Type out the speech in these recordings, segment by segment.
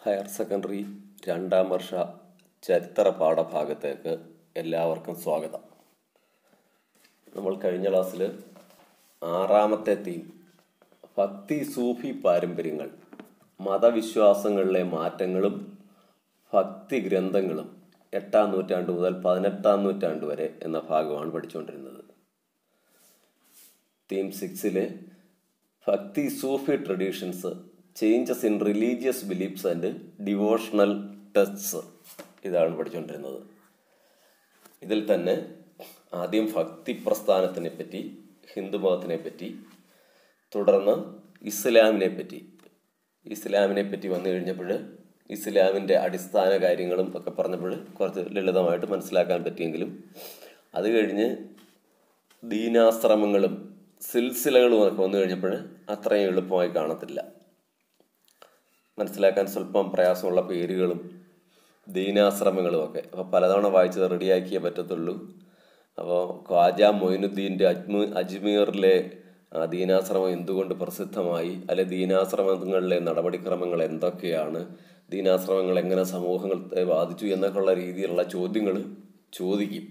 Higher secondary 2ാം വർഷ ചരിത്ര പാഠഭാഗത്തേക്ക് എല്ലാവർക്കും സ്വാഗതം. നമ്മൾ കഴിഞ്ഞ ക്ലാസ്സിൽ 6ാമത്തെ തീം ഭക്തി സൂഫി പാരമ്പര്യങ്ങൾ, മതവിശ്വാസങ്ങളിലെ മാറ്റങ്ങളും ഭക്തി ഗ്രന്ഥങ്ങളും 8ാം നൂറ്റാണ്ട് മുതൽ 18ാം നൂറ്റാണ്ട് വരെ എന്ന ഭാഗമാണ് പഠിച്ചുകൊണ്ടിരുന്നത്. Theme 6 bhakti Sufi traditions, changes in religious beliefs and devotional texts, ഇതാണ് പഠിച്ചുകൊണ്ടിരുന്നത്. ഇതിൽ തന്നെ ആദ്യം ഭക്തി പ്രസ്ഥാനത്തിനെ പറ്റി, ഹിന്ദുമതത്തിനെ പറ്റി, തുടർന്ന് ഇസ്ലാമിനെ പറ്റി വന്നു കഴിഞ്ഞപ്പോൾ ഇസ്ലാമിൻ്റെ അടിസ്ഥാന കാര്യങ്ങളും ഒക്കെ പറഞ്ഞപ്പോൾ കുറച്ച് ലളിതമായിട്ട് മനസ്സിലാക്കാൻ പറ്റിയെങ്കിലും അത് കഴിഞ്ഞ് ദീനാശ്രമങ്ങളും സിൽസിലകളും ഒക്കെ വന്നു കഴിഞ്ഞപ്പോൾ അത്രയും എളുപ്പമായി കാണത്തില്ല. മനസ്സിലാക്കാൻ സ്വല്പം പ്രയാസമുള്ള പേരുകളും ദീനാശ്രമങ്ങളും ഒക്കെ. അപ്പോൾ പലതവണ വായിച്ചത് റെഡിയാക്കിയേ പറ്റത്തുള്ളൂ. അപ്പോൾ ഖ്വാജ മൊയിനുദ്ദീൻ്റെ അജ്മീറിലെ ദീനാശ്രമം എന്തുകൊണ്ട് പ്രസിദ്ധമായി, അല്ലെ ദീനാശ്രമങ്ങളിലെ നടപടിക്രമങ്ങൾ എന്തൊക്കെയാണ്, ദീനാശ്രമങ്ങൾ എങ്ങനെ സമൂഹങ്ങളെ ബാധിച്ചു എന്നൊക്കെയുള്ള രീതിയിലുള്ള ചോദ്യങ്ങൾ ചോദിക്കും.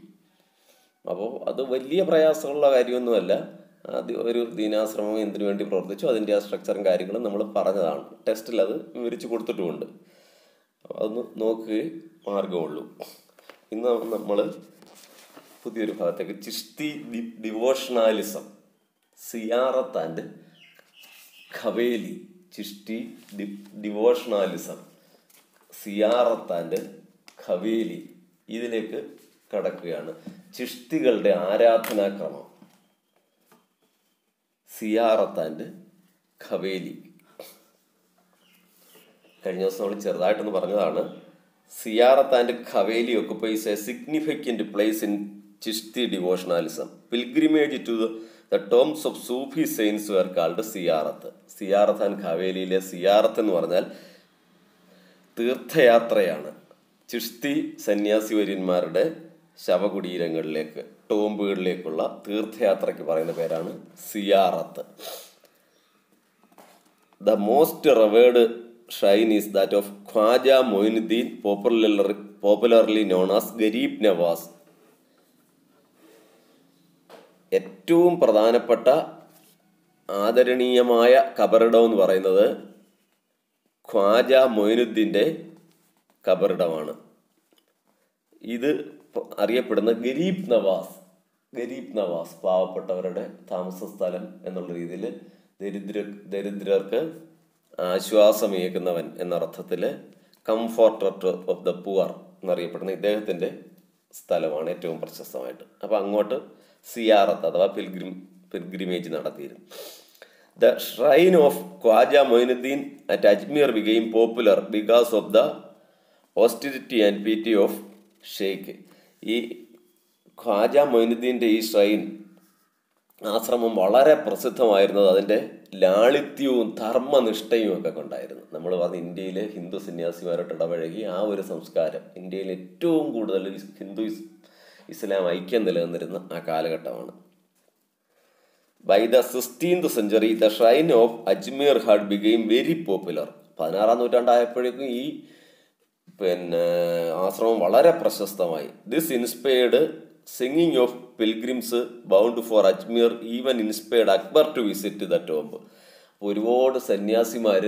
അപ്പോൾ അത് വലിയ പ്രയാസമുള്ള കാര്യമൊന്നുമല്ല. ഒരു ദീനാശ്രമം എന്തിനു വേണ്ടി പ്രവർത്തിച്ചു, അതിൻ്റെ ആ സ്ട്രക്ചറും കാര്യങ്ങളും നമ്മൾ പറഞ്ഞതാണ്. ടെസ്റ്റിൽ അത് വിവരിച്ച് കൊടുത്തിട്ടുമുണ്ട്. അതൊന്ന് നോക്കുകയും മാർഗമുള്ളൂ. ഇന്ന് നമ്മൾ പുതിയൊരു ഭാഗത്തേക്ക് ചിഷ്തി ഡിവോഷണാലിസം, സിയാറത്ത് ആൻഡ് ഖവേലി, ചിഷ്തി ഡിവോഷണാലിസം, സിയാറത്ത് ആൻഡ് ഖവേലി, ഇതിലേക്ക് കടക്കുകയാണ്. ചിഷ്തികളുടെ ആരാധനാക്രമം, സിയാറത്ത് ആൻഡ് ഖവേലി. കഴിഞ്ഞ ദിവസം നമ്മൾ ചെറുതായിട്ടൊന്ന് പറഞ്ഞതാണ്. Ziyarat and qawwali occupies a significant place in Chishti devotionalism. Pilgrimage to the tombs of Sufi saints were called ziyarat. Ziyarat and ഖവേലിയിലെ സിയാറത്ത് എന്ന് പറഞ്ഞാൽ തീർത്ഥയാത്രയാണ്. ചിഷ്തി സന്യാസി വര്യന്മാരുടെ ശവകുടീരങ്ങളിലേക്ക്, ടോംബുകളിലേക്കുള്ള തീർത്ഥയാത്രയ്ക്ക് പറയുന്ന പേരാണ് സിയാറത്ത്. The most revered shrine is that of Khwaja Moinuddin, popularly known as Gharib Nawaz. ഏറ്റവും പ്രധാനപ്പെട്ട ആദരണീയമായ ഖബറിടം എന്ന് പറയുന്നത് ഖ്വാജ മൊയിനുദ്ദീൻ്റെ ഖബറിടമാണ്. ഇത് അറിയപ്പെടുന്ന ഗരീബ് നവാസ്, പാവപ്പെട്ടവരുടെ താമസ സ്ഥലം എന്നുള്ള രീതിയിൽ ദരിദ്രർക്ക് ആശ്വാസമേകുന്നവൻ എന്നർത്ഥത്തിൽ കംഫോർട്ടർ ഓഫ് ദ പുവർ എന്നറിയപ്പെടുന്ന ഇദ്ദേഹത്തിൻ്റെ സ്ഥലമാണ് ഏറ്റവും പ്രശസ്തമായിട്ട്. അപ്പോൾ അങ്ങോട്ട് സിയാറത്ത് അഥവാ പിൽഗ്രിമേജ് നടത്തിയിരുന്നു. The shrine of Khwaja Moinuddin at Ajmer became popular because of the austerity and piety of Shaikh. ഈ ഖ്വാജ മൊയിനുദ്ദീൻ്റെ ഈ ഷ്രൈൻ ആശ്രമം വളരെ പ്രസിദ്ധമായിരുന്നത് അതിൻ്റെ ലാളിത്യവും ധർമ്മനിഷ്ഠയും ഒക്കെ കൊണ്ടായിരുന്നു. നമ്മൾ പറഞ്ഞ ഇന്ത്യയിലെ ഹിന്ദു സന്യാസിമാരോട്ട് ഇടപഴകി ആ ഒരു സംസ്കാരം, ഇന്ത്യയിൽ ഏറ്റവും കൂടുതൽ ഹിന്ദു ഇസ്ലാം ഐക്യം നിലനിന്നിരുന്ന ആ കാലഘട്ടമാണ്. By the 16th century the shrine of Ajmer had become very popular. 16ാം നൂറ്റാണ്ടായപ്പോഴേക്കും ഈ ആശ്രമം വളരെ പ്രശസ്തമായി. This inspired singing of pilgrims bound for Ajmer, even inspired Akbar to visit the tomb. ഒരുപാട് സന്യാസിമാർ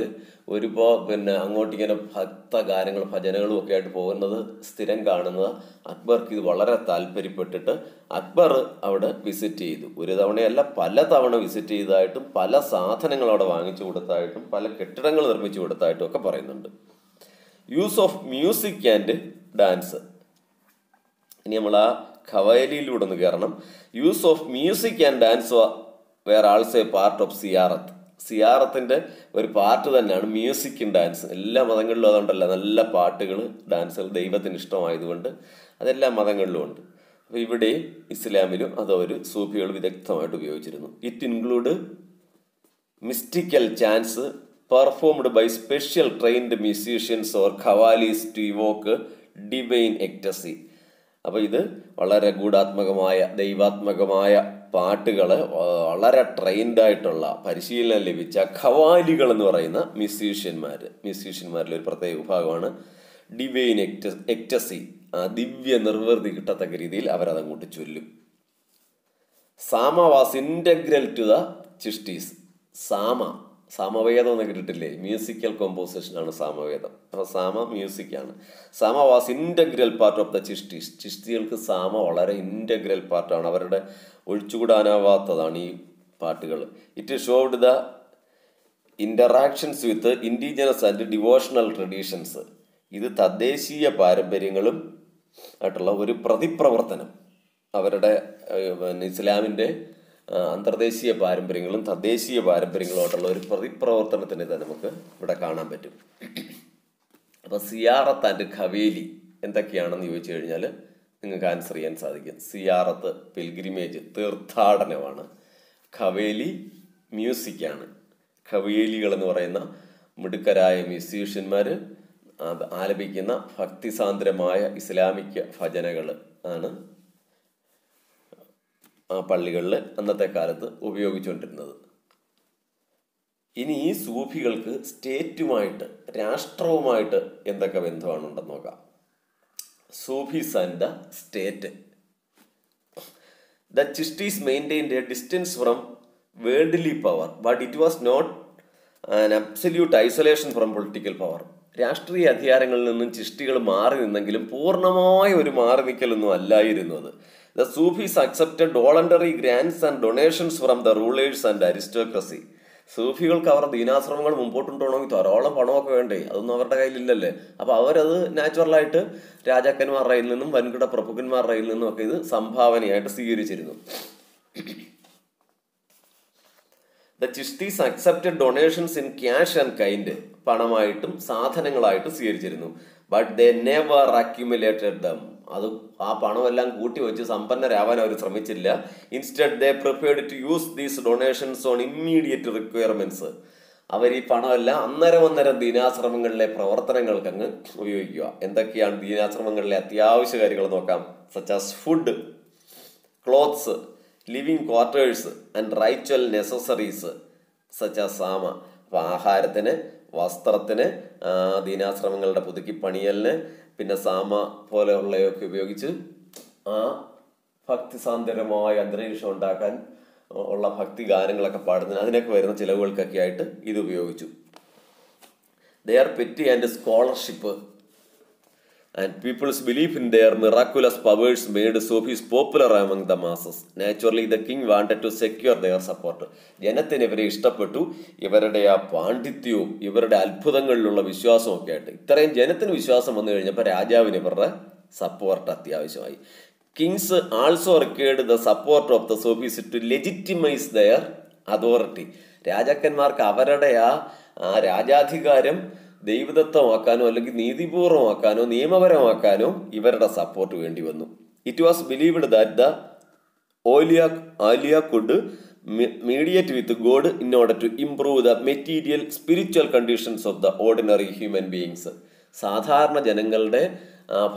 അങ്ങോട്ടിങ്ങനെ ഭക്തഗാനങ്ങൾ, ഭജനകളും ഒക്കെ ആയിട്ട് പോകുന്നത് സ്ഥിരം കാണുന്നത് അക്ബർക്ക് ഇത് വളരെ താല്പര്യപ്പെട്ടിട്ട് അക്ബർ അവിടെ വിസിറ്റ് ചെയ്തു. ഒരു തവണയല്ല, പല തവണ വിസിറ്റ് ചെയ്തതായിട്ടും പല സാധനങ്ങൾ അവിടെ വാങ്ങിച്ചു കൊടുത്തായിട്ടും പല കെട്ടിടങ്ങൾ നിർമ്മിച്ചു കൊടുത്തായിട്ടും ഒക്കെ പറയുന്നുണ്ട്. Use of music and dance. ഇനി നമ്മൾ ആ ഖവേലിയിലൂടെ ഒന്ന് കയറണം. Use of music and dance were also a part of ziyarat. സിയാറത്തിൻ്റെ ഒരു പാർട്ട് തന്നെയാണ് മ്യൂസിക്കും ഡാൻസും. എല്ലാ മതങ്ങളിലും അതുകൊണ്ടല്ല, നല്ല പാട്ടുകൾ, ഡാൻസുകൾ ദൈവത്തിന് ഇഷ്ടമായതുകൊണ്ട് അതെല്ലാ മതങ്ങളിലും ഉണ്ട്. അപ്പോൾ ഇവിടെയും ഇസ്ലാമിലും അതൊരു സൂഫികൾ വിദഗ്ധമായിട്ട് ഉപയോഗിച്ചിരുന്നു. It include mystical chants performed by special trained musicians or qawwalis to evoke divine ecstasy. അപ്പോൾ ഇത് വളരെ ഗൂഢാത്മകമായ, ദൈവാത്മകമായ പാട്ടുകൾ വളരെ ട്രെയിൻഡായിട്ടുള്ള പരിശീലനം ലഭിച്ച ഖവാലികൾ എന്ന് പറയുന്ന മ്യൂസീഷ്യന്മാരിൽ ഒരു പ്രത്യേക വിഭാഗമാണ് ഡിവൈൻ എക്ടസി, ദിവ്യ നിർവൃതി കിട്ടത്തക്ക രീതിയിൽ അവരതങ്ങോട്ട് ചൊല്ലും. Sama was integral to the Chishtis. സാമവേദം എന്ന് കേട്ടിട്ടില്ലേ? മ്യൂസിക്കൽ കോമ്പോസിഷനാണ് സാമവേദം. അപ്പോൾ സാമ മ്യൂസിക്കാണ്. Sama was integral part of the Chishtis. ചിഷ്ടികൾക്ക് സാമ വളരെ ഇൻ്റഗ്രൽ പാർട്ടാണ്, അവരുടെ ഒഴിച്ചുകൂടാനാവാത്തതാണ് ഈ പാട്ടുകൾ. It showed the interactions with indigenous and devotional traditions. ഇത് തദ്ദേശീയ പാരമ്പര്യങ്ങളും ആയിട്ടുള്ള ഒരു പ്രതിപ്രവർത്തനം, അവരുടെ ഇസ്ലാമിൻ്റെ അന്തർദേശീയ പാരമ്പര്യങ്ങളും തദ്ദേശീയ പാരമ്പര്യങ്ങളുമായിട്ടുള്ള ഒരു പ്രതിപ്രവർത്തനത്തിന് തന്നെ നമുക്ക് ഇവിടെ കാണാൻ പറ്റും. അപ്പോൾ സിയാറത്ത് ആൻഡ് ഖവേലി എന്തൊക്കെയാണെന്ന് ചോദിച്ചു കഴിഞ്ഞാൽ നിങ്ങൾക്ക് ആൻസർ ചെയ്യാൻ സാധിക്കും. സിയാറത്ത് പിൽഗ്രിമേജ്, തീർത്ഥാടനമാണ്. ഖവേലി മ്യൂസിക്കാണ്. ഖവേലികൾ എന്ന് പറയുന്ന മിടുക്കരായ മ്യൂസീഷ്യന്മാർ ആലപിക്കുന്ന ഭക്തിസാന്ദ്രമായ ഇസ്ലാമിക ഭജനകൾ ആണ് പള്ളികളിൽ അന്നത്തെ കാലത്ത് ഉപയോഗിച്ചുകൊണ്ടിരുന്നത്. ഇനി ഈ സൂഫികൾക്ക് സ്റ്റേറ്റുമായിട്ട്, രാഷ്ട്രവുമായിട്ട് എന്തൊക്കെ ബന്ധമാണുണ്ടെന്ന് നോക്കാം. Sufis and the state. The Chishtis maintained a distance from worldly power, but it was not an absolute isolation from political power. രാഷ്ട്രീയ അധികാരങ്ങളിൽ നിന്നും ചിഷ്ടികൾ മാറി നിന്നെങ്കിലും പൂർണ്ണമായ ഒരു മാറി നിൽക്കലൊന്നും അല്ലായിരുന്നു അത്. The Sufis accepted voluntary grants and donations from the rulers and aristocracy. സൂഫികൾക്ക് അവരുടെ ദീനാശ്രമങ്ങൾ മുമ്പോട്ടുണ്ടോണമെങ്കിൽ ധാരാളം പണമൊക്കെ വേണ്ടേ? അതൊന്നും അവരുടെ കയ്യിലില്ലല്ലേ. അപ്പോൾ അവരത് നാച്ചുറലായിട്ട് രാജാക്കന്മാരുടെ കയ്യിൽ നിന്നും വൻകിട പ്രഭുക്കന്മാരുടെ കയ്യിൽ നിന്നും ഒക്കെ ഇത് സംഭാവനയായിട്ട് സ്വീകരിച്ചിരുന്നു. The Chishtis accepted donations in cash and kind. പണമായിട്ടും സാധനങ്ങളായിട്ടും സ്വീകരിച്ചിരുന്നു. But they never accumulated them. അത് ആ പണമെല്ലാം കൂട്ടി വെച്ച് സമ്പന്നരാവാൻ അവർ ശ്രമിച്ചില്ല. Instead they preferred to use these donations on immediate requirements. അവർ ഈ പണമെല്ലാം അന്നേരം ദീനാശ്രമങ്ങളിലെ പ്രവർത്തനങ്ങൾക്ക് അങ്ങ് ഉപയോഗിക്കുക. എന്തൊക്കെയാണ് ദീനാശ്രമങ്ങളിലെ അത്യാവശ്യ കാര്യങ്ങൾ നോക്കാം. Such as food, clothes, living quarters and ritual necessaries such as sama. അപ്പോൾ ആഹാരത്തിന്, വസ്ത്രത്തിന്, ദീനാശ്രമങ്ങളുടെ പുതുക്കി പണിയലിന്, പിന്നെ സാമ പോലെയുള്ളതൊക്കെ ഉപയോഗിച്ച് ആ ഭക്തിസാന്ദ്രമായ അന്തരീക്ഷം ഉണ്ടാക്കാൻ ഉള്ള ഭക്തി ഗാനങ്ങളൊക്കെ പാടുന്നതിന് അതിനൊക്കെ വരുന്ന ചിലവുകൾക്കൊക്കെ ആയിട്ട് ഇത് ഉപയോഗിച്ചു. There petty and scholarship and people's belief in their miraculous powers made Sufis popular among the masses. Naturally, the king wanted to secure their support. ജനത്തിന് ഇവരെ ഇഷ്ടപ്പെട്ടു. ഇവരുടെ ആ പാണ്ഡിത്യവും ഇവരുടെ അത്ഭുതങ്ങളിലുള്ള വിശ്വാസവും ഒക്കെ ആയിട്ട് ഇത്രയും ജനത്തിന് വിശ്വാസം വന്നു കഴിഞ്ഞപ്പോൾ രാജാവിന് ഇവരുടെ സപ്പോർട്ട് അത്യാവശ്യമായി. Kings also required the support of the Sufis to legitimise their authority. രാജാക്കന്മാർക്ക് അവരുടെ ആ രാജാധികാരം ദൈവദത്തമാക്കാനോ അല്ലെങ്കിൽ നീതിപൂർവമാക്കാനോ നിയമപരമാക്കാനോ ഇവരുടെ സപ്പോർട്ട് വേണ്ടി വന്നു. It was believed that the auliya could mediate with God in order to improve the material spiritual conditions of the ordinary human beings. സാധാരണ ജനങ്ങളുടെ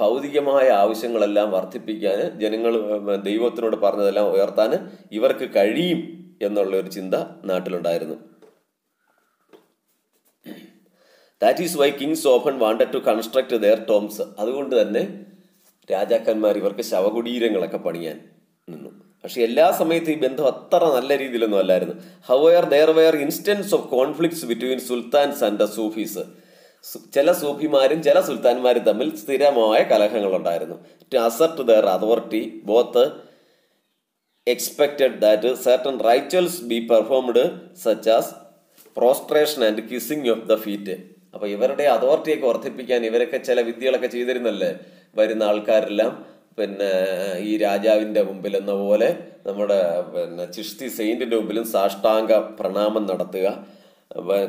ഭൗതികമായ ആവശ്യങ്ങളെല്ലാം വർദ്ധിപ്പിക്കാൻ, ജനങ്ങൾ ദൈവത്തിനോട് പറഞ്ഞതെല്ലാം ഉയർത്താൻ ഇവർക്ക് കഴിയും എന്നുള്ള ഒരു ചിന്ത നാട്ടിലുണ്ടായിരുന്നു. That is why kings often wanted to construct their tombs. അതുകൊണ്ട് തന്നെ രാജാക്കന്മാർ ഇവർക്ക് ശവകുടീരങ്ങളൊക്കെ പണിയാൻ നിന്നു. പക്ഷെ എല്ലാ സമയത്തും ഈ ബന്ധം അത്ര നല്ല രീതിയിലൊന്നും അല്ലായിരുന്നു. However there were instance of conflicts between sultans and the Sufis. ചില സൂഫിമാരും ചില സുൽത്താൻമാരും തമ്മിൽ സ്ഥിരമായ കലഹങ്ങളുണ്ടായിരുന്നു. To assert their authority both expected that certain rituals be performed such as prostration and kissing of the feet. അപ്പോൾ ഇവരുടെ അതോറിറ്റിയൊക്കെ വർദ്ധിപ്പിക്കാൻ ഇവരൊക്കെ ചില വിദ്യകളൊക്കെ ചെയ്തിരുന്നല്ലേ. വരുന്ന ആൾക്കാരെല്ലാം പിന്നെ ഈ രാജാവിൻ്റെ മുമ്പിൽ എന്ന പോലെ നമ്മുടെ പിന്നെ ചിഷ്തി സെയിൻറ്റിൻ്റെ മുമ്പിലും സാഷ്ടാംഗ പ്രണാമം നടത്തുക,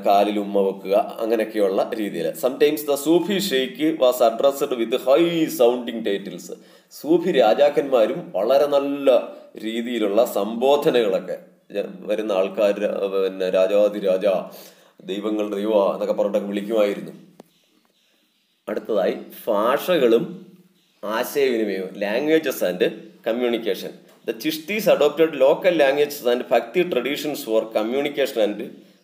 കാലിൽ ഉമ്മ വെക്കുക, അങ്ങനെയൊക്കെയുള്ള രീതിയിൽ. Sometimes the Sufi Shaikh was addressed with high sounding titles. Sufi രാജാക്കന്മാരും വളരെ നല്ല രീതിയിലുള്ള സംബോധനകളൊക്കെ വരുന്ന ആൾക്കാർ പിന്നെ രാജാതിരാജ, ദൈവങ്ങളുടെ ദൈവ എന്നൊക്കെ പറഞ്ഞിട്ടൊക്കെ വിളിക്കുമായിരുന്നു. അടുത്തതായി ഭാഷകളും ആശയവിനിമയവും, languages and communication. The Chishtis adopted local languages and Bhakti traditions for communication and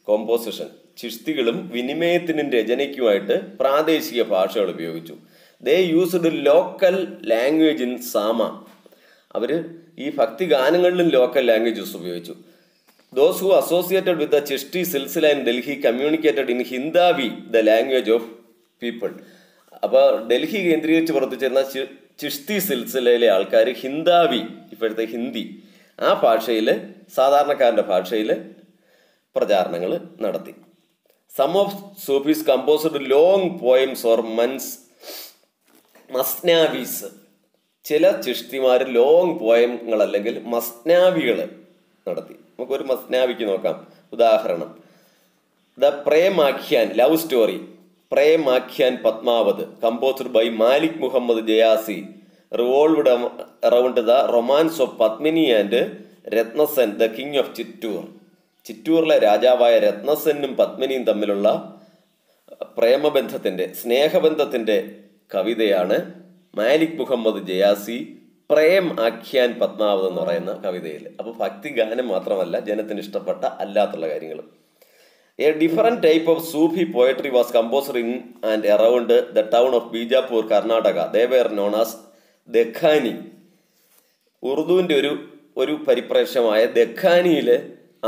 composition. ചിഷ്തികളും വിനിമയത്തിനും രചനയ്ക്കുമായിട്ട് പ്രാദേശിക ഭാഷകൾ ഉപയോഗിച്ചു. They used local language in sama. അവർ ഈ ഭക്തി ഗാനങ്ങളിലും ലോക്കൽ ലാംഗ്വേജസ് ഉപയോഗിച്ചു. Those who associated with the Chishti Silsila in Delhi communicated in Hindavi, the language of people. അപ്പോൾ ഡൽഹി കേന്ദ്രീകരിച്ച് പ്രവർത്തിച്ചിരുന്ന ചിഷ്തി സിൽസിലയിലെ ആൾക്കാർ ഹിന്ദാവി, ഇപ്പോഴത്തെ ഹിന്ദി, ആ ഭാഷയിൽ, സാധാരണക്കാരൻ്റെ ഭാഷയിൽ പ്രചാരണങ്ങൾ നടത്തി. Some of Sufis composed long poems or masnavis. ചില ചിഷ്തിമാർ ലോങ് പോയങ്ങൾ അല്ലെങ്കിൽ മസ്നാവികൾ നടത്തി. നമുക്കൊരു മസ്നാവിക്ക് നോക്കാം. ഉദാഹരണം, the Premakhyan, love story, Premakhyan Padmavat, composed by Malik Muhammad Jayasi, revolved around the romance of Padmini and Ratansen, the king of Chittor. ചിറ്റൂറിലെ രാജാവായ രത്നസെന്നും പത്മിനിയും തമ്മിലുള്ള പ്രേമബന്ധത്തിൻ്റെ, സ്നേഹബന്ധത്തിൻ്റെ കവിതയാണ് മാലിക് മുഹമ്മദ് ജയാസി പ്രേം ആഖ്യാൻ പത്മാവത് എന്ന് പറയുന്ന കവിതയിൽ. അപ്പോൾ ഭക്തി ഗാനം മാത്രമല്ല, ജനത്തിന് ഇഷ്ടപ്പെട്ട അല്ലാത്തുള്ള കാര്യങ്ങളും. A different type of Sufi poetry was composed in and around the town of Bijapur, Karnataka. They were known as Dekhani. ഉറുദുവിൻ്റെ ഒരു പരിപ്രേക്ഷ്യമായ ദഖാനിയിൽ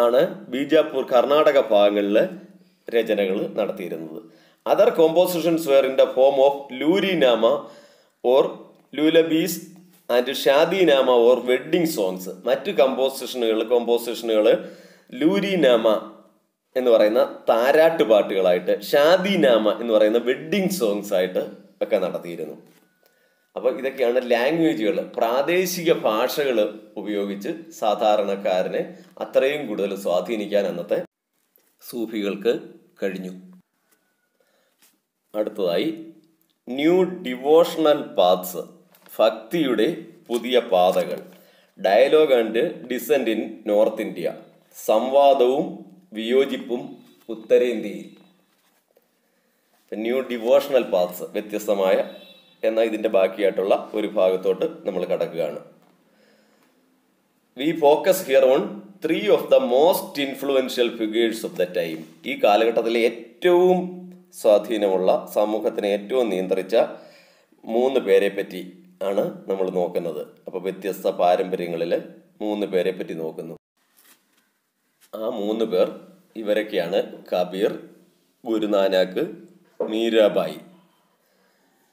ആണ് ബീജാപ്പൂർ, കർണാടക ഭാഗങ്ങളിൽ രചനകൾ നടത്തിയിരുന്നത്. Other compositions were in the form of lurinama or lullabies and shadinama or wedding songs. മറ്റ് കോമ്പോസിഷനുകൾ ലൂരിനാമ എന്ന് പറയുന്ന താരാട്ട് പാട്ടുകളായിട്ട്, ഷാദിനാമ എന്ന് പറയുന്ന വെഡ്ഡിങ് സോങ്സ് ആയിട്ട് ഒക്കെ നടത്തിയിരുന്നു. അപ്പോൾ ഇതൊക്കെയാണ് ലാംഗ്വേജുകൾ. പ്രാദേശിക ഭാഷകൾ ഉപയോഗിച്ച് സാധാരണക്കാരനെ അത്രയും കൂടുതൽ സ്വാധീനിക്കാൻ അന്നത്തെ സൂഫികൾക്ക് കഴിഞ്ഞു. അടുത്തതായി ന്യൂ ഡിവോഷണൽ പാത്സ്, ഭക്തിയുടെ പുതിയ പാതകൾ. Dialogue and dissent in North India, സംവാദവും വിയോജിപ്പും ഉത്തരേന്ത്യയിൽ. ന്യൂ ഡിവോഷണൽ പാത്സ്, വ്യത്യസ്തമായ എന്നാൽ ഇതിൻ്റെ ബാക്കിയായിട്ടുള്ള ഒരു ഭാഗത്തോട്ട് നമ്മൾ കടക്കുകയാണ്. We focus here on 3 of the most influential figures of the time. ഈ കാലഘട്ടത്തിലെ ഏറ്റവും സ്വാധീനമുള്ള, സമൂഹത്തിനെ ഏറ്റവും നിയന്ത്രിച്ച 3 പേരെ പറ്റി ആണ് നമ്മൾ നോക്കുന്നത്. അപ്പോൾ വ്യത്യസ്ത പാരമ്പര്യങ്ങളിൽ 3 പേരെ പറ്റി നോക്കുന്നു. ആ 3 പേർ ഇവരൊക്കെയാണ്: കബീർ, ഗുരുനാനാക്ക്, മീരാബായി.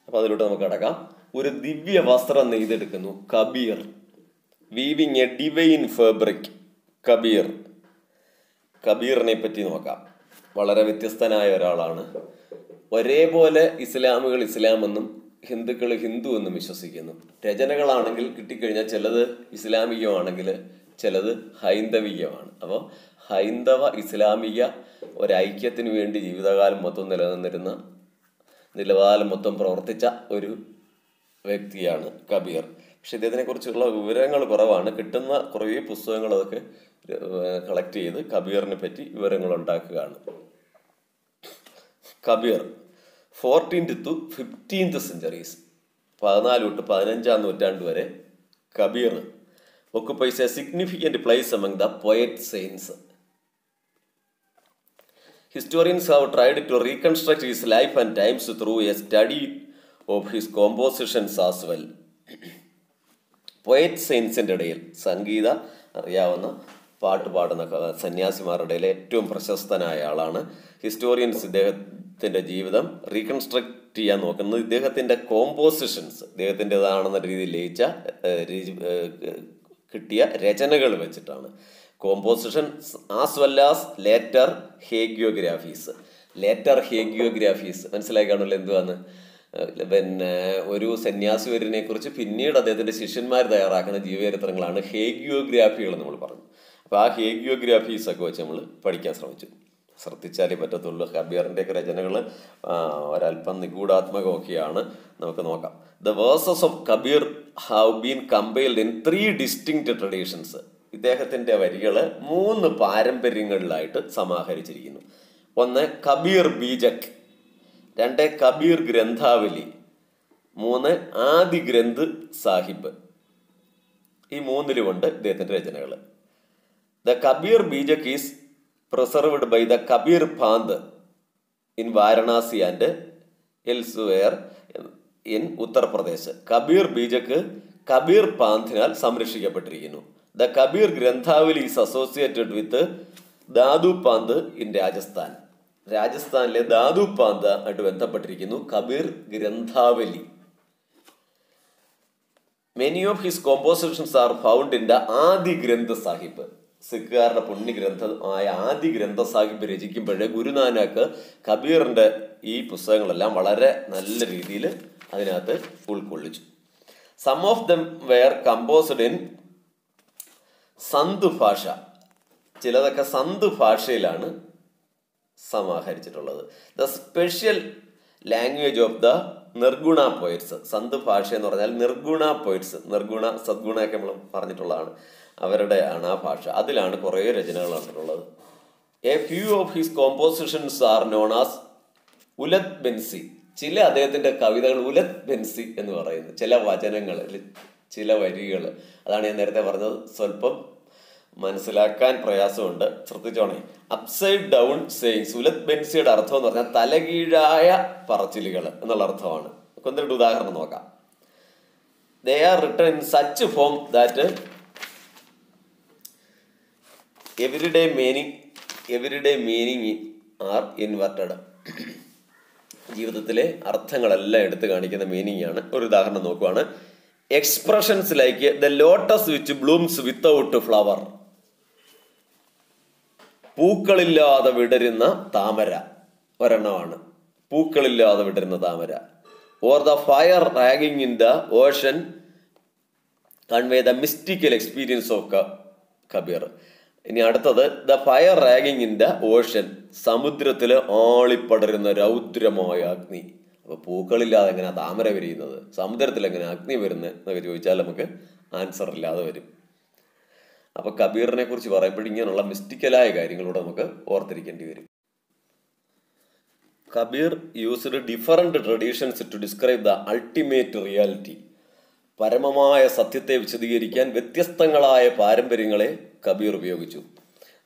അപ്പോൾ അതിലോട്ട് നമുക്ക് കടക്കാം. ഒരു ദിവ്യ വസ്ത്രം നെയ്തെടുക്കുന്നു Kabir. Weaving a divine fabric, കബീറിനെ പറ്റി നോക്കാം. വളരെ വ്യത്യസ്തനായ ഒരാളാണ്. ഒരേപോലെ ഇസ്ലാമുകൾ ഇസ്ലാമെന്നും ഹിന്ദുക്കൾ ഹിന്ദു എന്നും വിശ്വസിക്കുന്നു. രചനകളാണെങ്കിൽ കിട്ടിക്കഴിഞ്ഞാൽ ചിലത് ഇസ്ലാമികമാണെങ്കിൽ ചിലത് ഹൈന്ദവികമാണ്. അപ്പോൾ ഹൈന്ദവ ഇസ്ലാമിക ഒരൈക്യത്തിന് വേണ്ടി ജീവിതകാലം മൊത്തം നിലവാലം മൊത്തം പ്രവർത്തിച്ച ഒരു വ്യക്തിയാണ് കബീർ. പക്ഷെ ഇദ്ദേഹത്തിനെ കുറിച്ചുള്ള വിവരങ്ങൾ കുറവാണ്. കിട്ടുന്ന കുറേ പുസ്തകങ്ങൾ അതൊക്കെ കളക്ട് ചെയ്ത് കബീറിനെ പറ്റി വിവരങ്ങൾ ഉണ്ടാക്കുകയാണ്. Kabir 14th to 15th centuries, 14 തൊട്ട് 15-ാം നൂറ്റാണ്ട് വരെ Kabir occupies a significant place among the poet saints. Historians have tried to reconstruct his life and times through a study of his compositions as well. Poet സയൻസിൻ്റെ ഇടയിൽ, സംഗീത അറിയാവുന്ന പാട്ട് പാടുന്ന സന്യാസിമാരുടെ ഇടയിൽ ഏറ്റവും പ്രശസ്തനായ ആളാണ്. ഹിസ്റ്റോറിയൻസ് ഇദ്ദേഹത്തിൻ്റെ ജീവിതം റീകൺസ്ട്രക്ട് ചെയ്യാൻ നോക്കുന്നത് ഇദ്ദേഹത്തിൻ്റെ കോമ്പോസിഷൻസ്, ഇദ്ദേഹത്തിൻ്റെതാണെന്ന രീതിയിൽ ലയിച്ച കിട്ടിയ രചനകൾ വെച്ചിട്ടാണ്. Composition as well as later hagiographies. മനസ്സിലാക്കി കാണുമല്ലോ എന്തുവാന്ന്. പിന്നെ ഒരു സന്യാസിവര്യനെ കുറിച്ച് പിന്നീട് അദ്ദേഹത്തിൻ്റെ ശിഷ്യന്മാർ തയ്യാറാക്കുന്ന ജീവചരിത്രങ്ങളാണ് ഹേഗിയോഗ്രാഫികൾ നമ്മൾ പറഞ്ഞു. അപ്പോൾ ആ ഹേഗിയോഗ്രാഫീസൊക്കെ വെച്ച് നമ്മൾ പഠിക്കാൻ ശ്രദ്ധിച്ചാലേ പറ്റത്തുള്ളൂ. കബീറിൻ്റെയൊക്കെ രചനകൾ ഒരല്പം നിഗൂഢാത്മകമൊക്കെയാണ്. നമുക്ക് നോക്കാം. The verses of Kabir have been compiled in 3 distinct traditions. ഇദ്ദേഹത്തിൻ്റെ വരികൾ 3 പാരമ്പര്യങ്ങളിലായിട്ട് സമാഹരിച്ചിരിക്കുന്നു. 1 കബീർ ബീജക്, 2 കബീർ ഗ്രന്ഥാവലി, 3 ആദി ഗ്രന്ഥ് സാഹിബ്. ഈ മൂന്നിലുമുണ്ട് ഇദ്ദേഹത്തിൻ്റെ രചനകൾ. The Kabir Bijak is preserved by the Kabir Panth in Varanasi and elsewhere in Uttar Pradesh. Kabir Bijak Kabir പാന്തിനാൽ സംരക്ഷിക്കപ്പെട്ടിരിക്കുന്നു. The Kabir Granthavali is associated with Dadu Panth in Rajasthan. രാജസ്ഥാനിലെ ദാദു പാന്ത് ആയിട്ട് ബന്ധപ്പെട്ടിരിക്കുന്നു Kabir Granthavali. Many of his compositions are found in the Adi Granth Sahib. സിഖുകാരുടെ പുണ്യഗ്രന്ഥമായ ആദി ഗ്രന്ഥ സാഹിബ് രചിക്കുമ്പോഴേ ഗുരുനാനക്ക് കബീറിന്റെ ഈ പുസ്തകങ്ങളെല്ലാം വളരെ നല്ല രീതിയിൽ അതിനകത്ത് ഉൾക്കൊള്ളിച്ചു. Some of them were composed in Sant Bhasha. ചിലതൊക്കെ സന്ത് ഭാഷയിലാണ് സമാഹരിച്ചിട്ടുള്ളത്. The special language of the nirguna poets. Sant Bhasha എന്ന് പറഞ്ഞാൽ നിർഗുണ പോയിറ്റ്സ്, നിർഗുണ സദ്ഗുണയൊക്കെ നമ്മൾ പറഞ്ഞിട്ടുള്ളതാണ്, അവരുടെ ആണ് ആ ഭാഷ. അതിലാണ് കുറേ രചനകൾ കണ്ടിട്ടുള്ളത്. A few of his compositions are known as ulatbansi. ചില അദ്ദേഹത്തിന്റെ കവിതകൾ ഉലത് ബെൻസി എന്ന് പറയുന്നത്, ചില വചനങ്ങൾ, ചില വരികൾ. അതാണ് ഞാൻ നേരത്തെ പറഞ്ഞത്, സ്വല്പം മനസ്സിലാക്കാൻ പ്രയാസമുണ്ട്, ശ്രദ്ധിച്ചോണേ. Upside down sayings. ഉലത് ബെൻസിയുടെ അർത്ഥം എന്ന് പറഞ്ഞാൽ തലകീഴായ പറച്ചിലുകൾ എന്നുള്ള അർത്ഥമാണ്. ഒന്നിട്ട് ഉദാഹരണം നോക്കാം. They are written in such form that everyday meaning are inverted. ജീവിതത്തിലെ അർത്ഥങ്ങളെല്ലാം എടുത്തു കാണിക്കുന്ന മീനിങ് ആണ്. ഒരു ഉദാഹരണം നോക്കുവാണ്. Expressions like the lotus which blooms without flower. പൂക്കളില്ലാതെ വിടരുന്ന താമര ഒരെണ്ണമാണ്, പൂക്കളില്ലാതെ വിടരുന്ന താമര. Or the fire raging in the ocean convey the mystical experience of Kabir. ഇനി അടുത്തത് the fire raging in the ocean. സമുദ്രത്തിൽ ആളിപ്പടരുന്ന രൗദ്രമായ അഗ്നി. അപ്പൊ പൂക്കളില്ലാതെ എങ്ങനെയാ താമര വിരിയുന്നത്, സമുദ്രത്തിൽ എങ്ങനെ അഗ്നി വരുന്നത് എന്നൊക്കെ ചോദിച്ചാൽ നമുക്ക് ആൻസർ ഇല്ലാതെ വരും. അപ്പൊ കബീറിനെ കുറിച്ച് പറയുമ്പോൾ ഇങ്ങനെയുള്ള മിസ്റ്റിക്കലായ കാര്യങ്ങളൂടെ നമുക്ക് ഓർത്തിരിക്കേണ്ടി വരും. Kabir used different traditions to describe the ultimate reality. പരമമായ സത്യത്തെ വിശദീകരിക്കാൻ വ്യത്യസ്തങ്ങളായ പാരമ്പര്യങ്ങളെ കബീർ ഉപയോഗിച്ചു.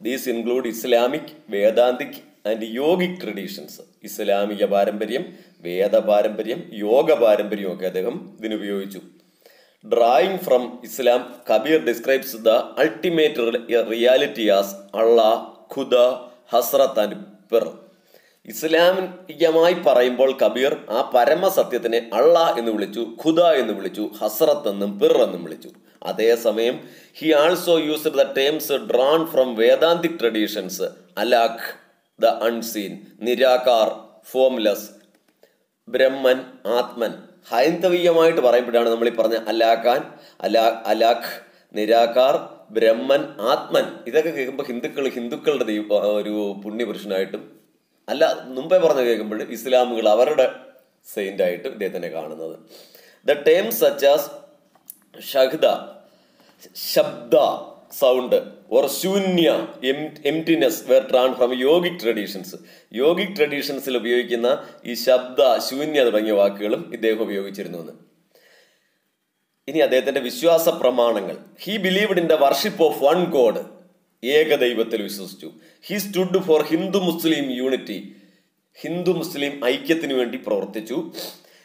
These include Islamic, Vedantic and yogic traditions. ഇസ്ലാമിക പാരമ്പര്യം, വേദ പാരമ്പര്യം, യോഗ പാരമ്പര്യം ഒക്കെ അദ്ദേഹം ഇതിനുപയോഗിച്ചു. Drawing from Islam, Kabir describes the ultimate reality as Allah, Khuda, Hazrat and Pir. ഇസ്ലാമികമായി പറയുമ്പോൾ കബീർ ആ പരമസത്യത്തിനെ അള്ളാഹ് എന്ന് വിളിച്ചു, ഖുദ എന്ന് വിളിച്ചു, ഹസ്രത്ത് എന്നും പിർ എന്നും വിളിച്ചു. അതേസമയം he also used the terms drawn from Vedantic traditions. Alakh, the unseen, nirakar, formless, Brahman, Atman. ഹൈന്ദവീയമായിട്ട് പറയുമ്പോഴാണ് നമ്മൾ ഈ പറഞ്ഞ അലാഖ്, നിരാകാർ, ബ്രഹ്മൻ, ആത്മൻ. ഇതൊക്കെ കേൾക്കുമ്പോൾ ഹിന്ദുക്കളുടെ ഒരു പുണ്യപുരുഷനായിട്ടും, അല്ല മുമ്പേ പറഞ്ഞ് കേൾക്കുമ്പോൾ ഇസ്ലാമുകൾ അവരുടെ സെയിന്റ് ആയിട്ട് ഇദ്ദേഹത്തിനെ കാണുന്നത്. The terms such as shabda, shabda, sound, or shunya, emptiness were drawn from yogic traditions. Yogic ട്രഡീഷൻസിൽ ഉപയോഗിക്കുന്ന ഈ ശബ്ദ, ശൂന്യ തുടങ്ങിയ വാക്കുകളും ഇദ്ദേഹം ഉപയോഗിച്ചിരുന്നു. ഇനി അദ്ദേഹത്തിന്റെ വിശ്വാസ പ്രമാണങ്ങൾ. He believed in the worship of one god. ഏകദൈവത്തിൽ വിശ്വസിച്ചു. He stood for Hindu Muslim unity. ഹിന്ദു മുസ്ലിം ഐക്യത്തിന് വേണ്ടി പ്രവർത്തിച്ചു.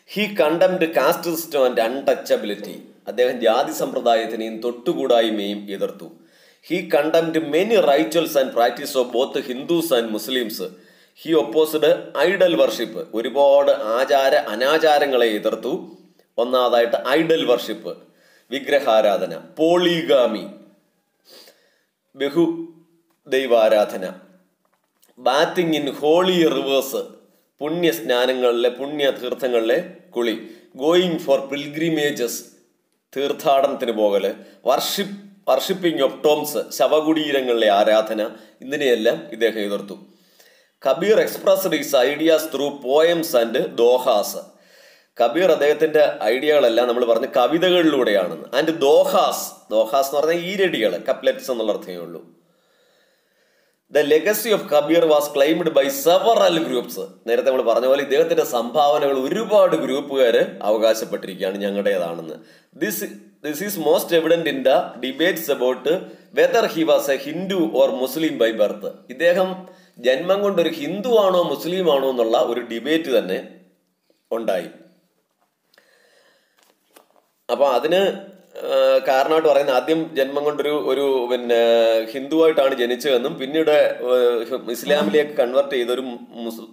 He condemned caste system and untouchability. അദ്ദേഹം ജാതി സമ്പ്രദായത്തിനെയും തൊട്ടുകൂടായ്മയും എതിർത്തു. He condemned many rituals and practice of both Hindus and Muslims. He opposed idol worship. ഒരുപാട് അനാചാരങ്ങളെ എതിർത്തു. ഒന്നാമതായിട്ട് ഐഡൽ വർഷിപ്പ്, വിഗ്രഹാരാധന, പോളിഗാമി, ബഹുദൈവാരാധന, ബാത്തിങ് ഇൻ ഹോളി റിവേഴ്സ്, പുണ്യ സ്നാനങ്ങളിലെ, പുണ്യ തീർത്ഥങ്ങളിലെ കുളി, ഗോയിങ് ഫോർ പിൽഗ്രിമേജസ്, തീർത്ഥാടനത്തിന് പോകല്, വർഷിപ്പിംഗ് ഓഫ് ടോംസ്, ശവകുടീരങ്ങളിലെ ആരാധന, ഇതിനെയെല്ലാം ഇദ്ദേഹം എതിർത്തു. Kabir expressed his ideas through poems and dohas. Kabir അദ്ദേഹത്തിന്റെ ഐഡിയകളെല്ലാം നമ്മൾ പറഞ്ഞ കവിതകളിലൂടെയാണെന്ന്. ആൻഡ് ദോഹാസ് എന്ന് പറഞ്ഞാൽ ഈരടികൾ, കപ്ലെറ്റ്സ് എന്നുള്ള അർത്ഥമേ ഉള്ളൂ. The legacy of Kabir was claimed by several groups. നേരത്തെ നമ്മൾ പറഞ്ഞ പോലെ ഇദ്ദേഹത്തിന്റെ സംഭാവനകൾ ഒരുപാട് ഗ്രൂപ്പുകാർ അവകാശപ്പെട്ടിരിക്കുകയാണ് ഞങ്ങളുടേതാണെന്ന്. This This is most evident in the debates about whether he was a Hindu or Muslim by birth. ഇദ്ദേഹം ജന്മം കൊണ്ടൊരു ഹിന്ദു ആണോ മുസ്ലിം ആണോ എന്നുള്ള ഒരു ഡിബേറ്റ് തന്നെ ഉണ്ടായി. അപ്പോൾ അതിന് കാരണമായിട്ട് പറയുന്നത് ആദ്യം ജന്മം കൊണ്ടൊരു പിന്നെ ഹിന്ദുവായിട്ടാണ് ജനിച്ചതെന്നും പിന്നീട് ഇസ്ലാമിലേക്ക് കൺവെർട്ട് ചെയ്തൊരു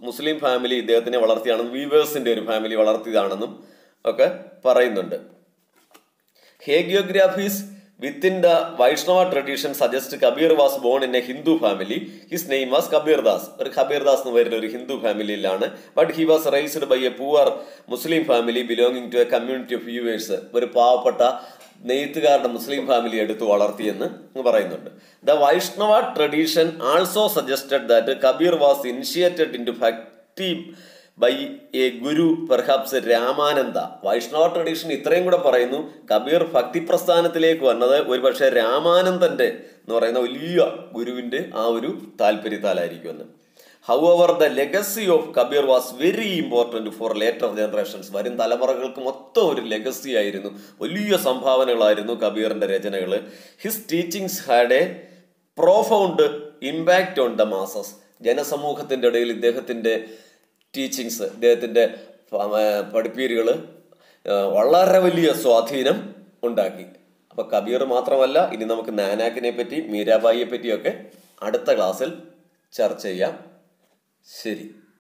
മുസ്ലിം ഫാമിലി ഇദ്ദേഹത്തിനെ വളർത്തിയാണെന്നും വീവേഴ്സിന്റെ ഒരു ഫാമിലി വളർത്തിയതാണെന്നും ഒക്കെ പറയുന്നുണ്ട്. Hagiographies within the Vaishnava tradition suggest Kabir was born in a Hindu family. His name was Kabir Das. ഒരു കബീർ ദാസ് എന്ന് പറയുന്ന ഒരു ഹിന്ദു ഫാമിലിയിലാണ്. But he was raised by a poor Muslim family belonging to a community of weavers. ഒരു പാവപ്പെട്ട നെയ്ത്തുകാരുടെ മുസ്ലിം family എടുത്തു വളർത്തിയെന്ന് പറയുന്നുണ്ട്. The Vaishnava tradition also suggested that Kabir was initiated into bhakti by a guru perhaps Ramananda. Vaishnava tradition ഇത്രയും കൂടെ പറയുന്നു, കബീർ ഭക്തി പ്രസ്ഥാനത്തിലേക്ക് വന്നത് ഒരുപക്ഷെ രാമാനന്ദന്റെ എന്ന് പറയുന്ന വലിയ ഗുരുവിന്റെ ആ ഒരു താല്പര്യത്താലായിരിക്കുമെന്ന്. However, the legacy of Kabir was very important for later generations. വരും തലമുറകൾക്ക് മൊത്തം ഒരു ലെഗസി ആയിരുന്നു, വലിയ സംഭാവനകളായിരുന്നു കബീറിന്റെ രചനകൾ. His teachings had a profound impact on the masses. ജനസമൂഹത്തിന്റെ ഇടയിൽ ഇദ്ദേഹത്തിന്റെ ടീച്ചിങ്സ്, ഇദ്ദേഹത്തിന്റെ പഠിപ്പീരുകൾ വളരെ വലിയ സ്വാധീനം ഉണ്ടാക്കി. അപ്പൊ കബീർ മാത്രമല്ല, ഇനി നമുക്ക് നാനാക്കിനെ പറ്റി മീരാബായിയെ പറ്റിയൊക്കെ അടുത്ത ക്ലാസ്സിൽ ചർച്ച ചെയ്യാം. ശരി.